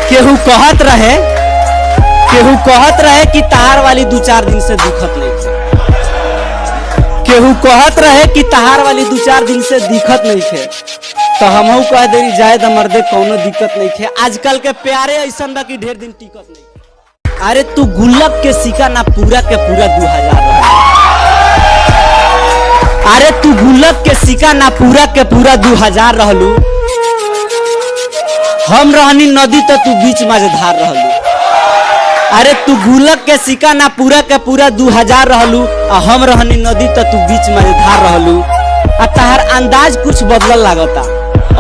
केहू कहत रहे कि तहार वाली 2-4 दिन से दिखत नहीं थे। केहू कहत रहे कि तहार वाली 2-4 दिन से दिखत नहीं थे, तो हमहू कह देरी जाए द मर्दे कौनो दिक्कत नहीं थे। आजकल के प्यारे ऐसा बा कि ढेर दिन टिकत नहीं। अरे तू गुल्लक के सिक्का ना पूरा के पूरा 2000 रहलू। अरे तू गुल्लक के सिक्का ना पूरा के पूरा 2000 रहलू। हम रहनी नदी तो तू बीच मझधार रहलू। अरे तू गुल्लक के सिक्का ना पूरा के पूरा 2000 रहलू, आ हम रहनी नदी तो तू बीच मझधार रहलू। आ तहार अंदाज कुछ बदलल लागता,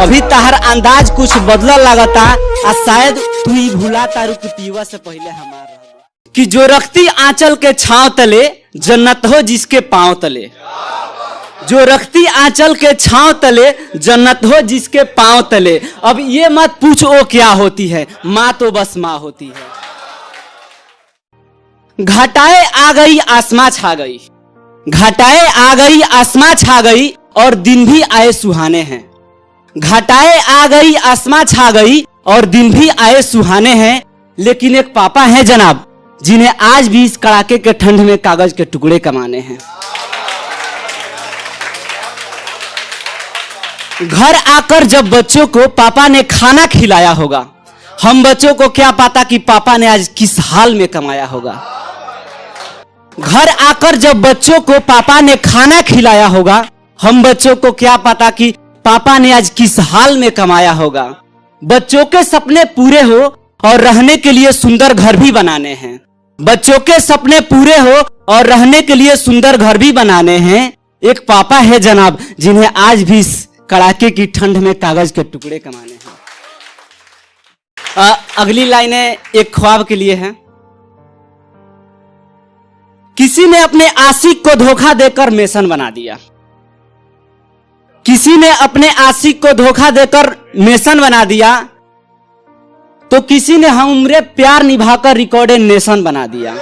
अभी तहार अंदाज कुछ बदलल लागता। आ शायद तू ही भुला तारू कि पीवा से पहले हमार रहलू। कि जो रखती आंचल के छांव तले, जन्नत हो जिसके पांव तले। जो रखती आंचल के छांव तले, जन्नत हो जिसके पांव तले। अब ये मत पूछ वो क्या होती है, माँ तो बस माँ होती है। घटाए आ गई आसमां छा गई, घटाए आ गई आसमां छा गई, और दिन भी आए सुहाने हैं। घटाए आ गई आसमां छा गई, और दिन भी आए सुहाने हैं। लेकिन एक पापा हैं जनाब, जिन्हें आज भी इस कड़ाके के ठंड में कागज के टुकड़े कमाने हैं। घर आकर जब बच्चों को पापा ने खाना खिलाया होगा, हम बच्चों को क्या पता कि पापा ने आज किस हाल में कमाया होगा। घर आकर जब बच्चों को पापा ने खाना खिलाया होगा, हम बच्चों को क्या पता कि पापा ने आज किस हाल में कमाया होगा। बच्चों के सपने पूरे हो और रहने के लिए सुंदर घर भी बनाने हैं। बच्चों के सपने पूरे हो और रहने के लिए सुंदर घर भी बनाने हैं। एक पापा है जनाब, जिन्हें आज भी कड़ाके की ठंड में कागज के टुकड़े कमाने हैं। अगली लाइनें एक ख्वाब के लिए हैं। किसी ने अपने आशिक को धोखा देकर मेसन बना दिया। किसी ने अपने आशिक को धोखा देकर मेसन बना दिया, तो किसी ने हम उम्रे प्यार निभाकर रिकॉर्डेड नेशन बना दिया।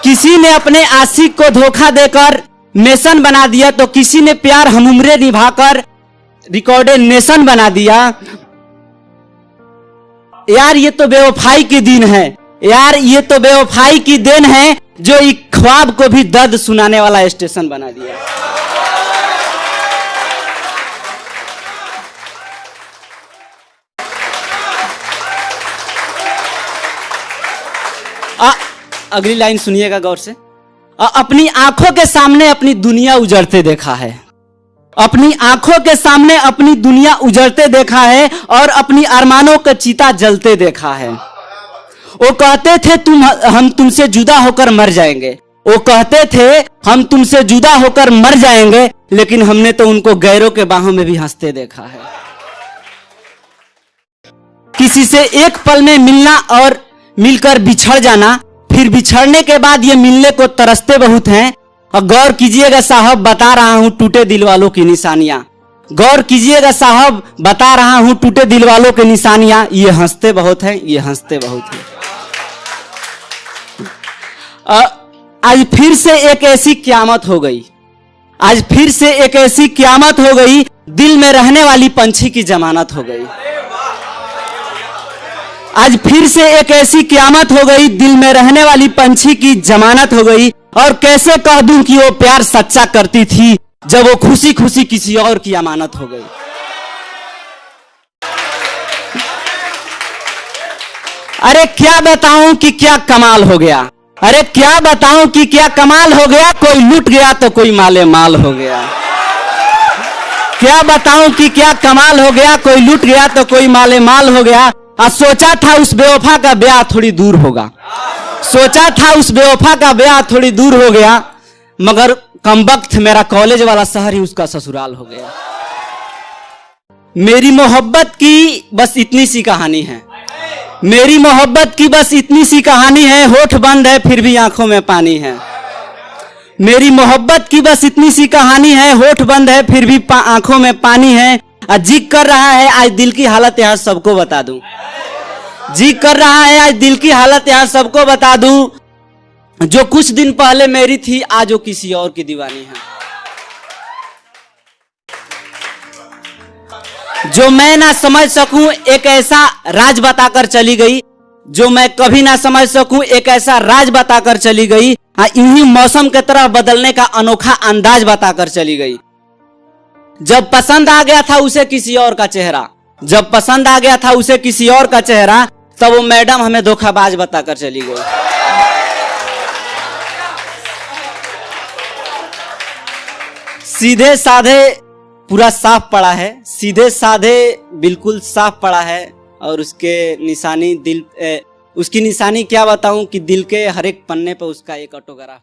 किसी ने अपने आशिक को धोखा देकर नेशन बना दिया, तो किसी ने प्यार हम उम्रे निभाकर रिकॉर्डेड नेशन बना दिया। यार ये तो बेवफाई की दिन है, यार ये तो बेवफाई की देन है, जो एक ख्वाब को भी दर्द सुनाने वाला स्टेशन बना दिया। अगली लाइन सुनिएगा गौर से। अपनी आंखों के सामने अपनी दुनिया उजड़ते देखा है। अपनी आंखों के सामने अपनी दुनिया उजड़ते देखा है, और अपनी अरमानों का चिता जलते देखा है। वो कहते थे हम तुमसे जुदा होकर मर जाएंगे। वो कहते थे हम तुमसे जुदा होकर मर जाएंगे, लेकिन हमने तो उनको गैरों के बाहों में भी हंसते देखा है। किसी से एक पल में मिलना और मिलकर बिछड़ जाना, फिर बिछड़ने के बाद ये मिलने को तरसते बहुत हैं। और गौर कीजिएगा साहब, बता रहा हूं टूटे दिल वालों की निशानियां। गौर कीजिएगा साहब, बता रहा हूं टूटे दिल वालों की निशानियां। ये हंसते बहुत हैं, ये हंसते बहुत हैं। आज फिर से एक ऐसी क्यामत हो गई, आज फिर से एक ऐसी क्यामत हो गई, दिल में रहने वाली पंछी की जमानत हो गई। आज फिर से एक ऐसी क्यामत हो गई, दिल में रहने वाली पंछी की जमानत हो गई। और कैसे कह दूं कि वो प्यार सच्चा करती थी, जब वो खुशी खुशी किसी और की अमानत हो गई। अरे क्या बताऊं कि क्या कमाल हो गया, अरे क्या बताऊं कि क्या कमाल हो गया। कोई लूट गया तो कोई माले माल हो गया। क्या बताऊं कि क्या कमाल हो गया, कोई लूट गया तो कोई माले माल हो गया। सोचा था उस बेवफा का ब्याह थोड़ी दूर होगा, सोचा था उस बेवफा का ब्याह थोड़ी दूर हो गया, मगर कमबख्त मेरा कॉलेज वाला शहर ही उसका ससुराल हो गया। मेरी मोहब्बत की बस इतनी सी कहानी है, मेरी मोहब्बत की बस इतनी सी कहानी है। होठ बंद है फिर भी आंखों में पानी है। मेरी मोहब्बत की बस इतनी सी कहानी है, होठ बंद है फिर भी आंखों में पानी है। जिद कर रहा है आज दिल की हालत यहाँ सबको बता दूं, जिद कर रहा है आज दिल की हालत यहाँ सबको बता दूं। जो कुछ दिन पहले मेरी थी आज वो किसी और की दीवानी है। जो मैं ना समझ सकूं एक ऐसा राज बताकर चली गई, जो मैं कभी ना समझ सकूं एक ऐसा राज बताकर चली गई। इन्हीं मौसम के तरह बदलने का अनोखा अंदाज बताकर चली गई। जब पसंद आ गया था उसे किसी और का चेहरा, जब पसंद आ गया था उसे किसी और का चेहरा, तब वो मैडम हमें धोखाबाज बताकर चली गई। सीधे साधे पूरा साफ पड़ा है, सीधे साधे बिल्कुल साफ पड़ा है। और उसके निशानी उसकी निशानी क्या बताऊं कि दिल के हर एक पन्ने पर उसका एक ऑटोग्राफ।